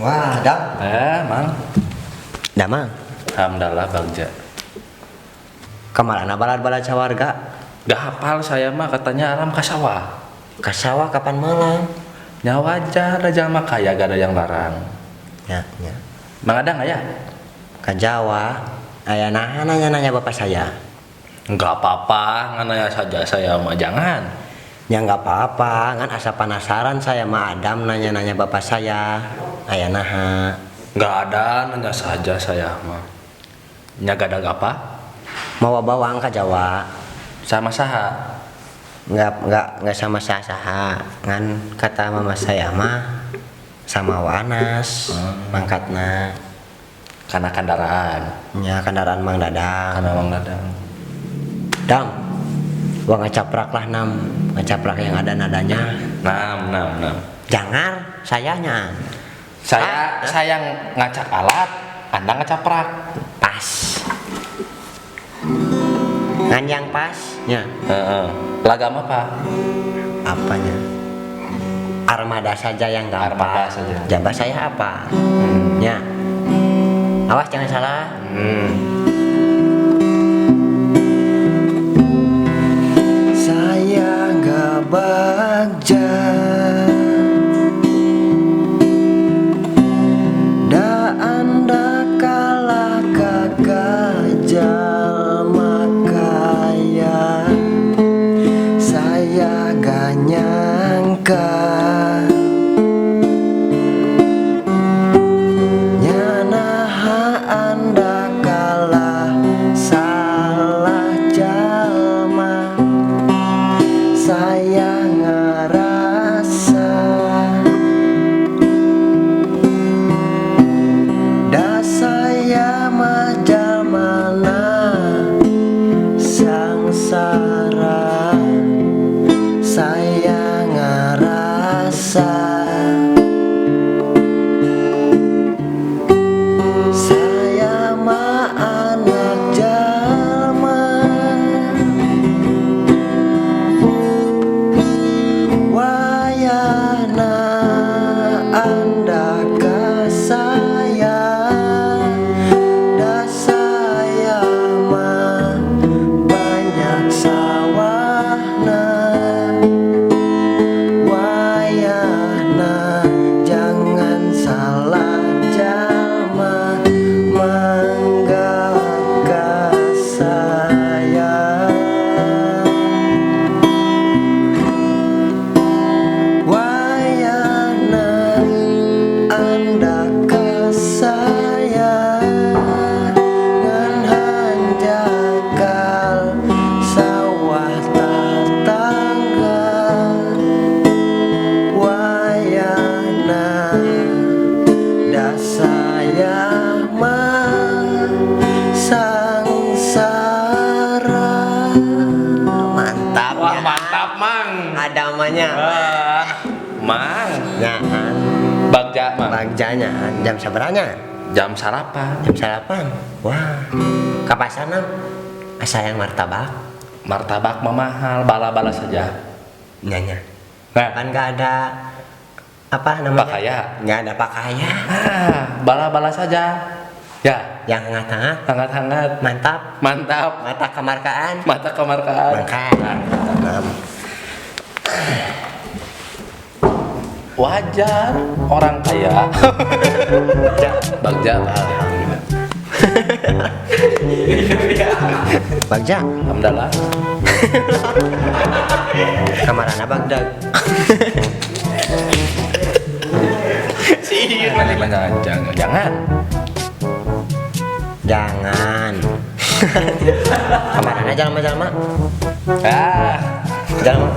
Wah, Dam. Mang. Damang. Alhamdulillah Bagja. Kamarana balad-balad sawarga. Gak hafal saya mah katanya alam ka sawah. Ka sawah kapan malam? Ya wajar aja mah kaya gak ada yang larang. Ya. Mang ada nggak ya? Ka Jawa. Aya naha nanya bapak saya. Enggak apa-apa, ngananya saja saya mah jangan. Ya nggak apa-apa, kan asa penasaran saya mah Adam nanya bapak saya. Aya naha. Nggak ada, nanya saja saya mah. Nyagadag apa? Mau bawang ka Jawa. Sama saha? Nggak sama saha. Ngan kata mama saya mah sama Wanas mangkatna. Karena kendaraan. Ya kendaraan Mang Dadang. Karena Mang Dadang. Dam, gua ngecaprak lah ngecaprak yang ada nadanya. Nam. Jangan, sayanya. Saya ngacak alat, Anda ngacaprak. Pas. Ngan yang pas, ya. Lagam apa? Apanya? Armada saja yang nggak Armada pas. saja. Jambah saya apa? Ya. Awas jangan salah. Saya nggak Bagja. Da anda kalah kagajal makaya. Saya gak nyangka nyanaha anda kalah salah jalma. Saya ngerasa da saya mah jalmana sangsara. Saya ngerasa saya mah anak jalma. Wayahna anda ka saya. Da saya mah banyak sawahna. Wayahna jangan salah jalma manggah ka saya. Wayahna anda ka saya ngan hanjakal sawah tetangga. Wayahna da saya mah sangsara. Mantap Wah ya. mantap Mang. Ada namanya. Mang. Nyaan. Bagja Mang. Bagjanya jam sabaranya? Jam sarapan. Jam 8. Wah. Kapasana? Asa yang martabak. Martabak mah mahal, bala-bala saja. Nyanya. Nah, Kan gak ada apa namanya? Pakaya. Nggak ada pakaya. Bala-bala saja. Ya, Yang hangat-hangat. hangat-hangat. Mantap. Mantap. Mata kemarkaan. Mata kemarkaan. Makan. Wajar orang kaya. Bagja. Bagja. Alhamdulillah. Kamarana Bagdag. Jangan. Jangan. Kamarana jalma-jalma. Ah. Jalma.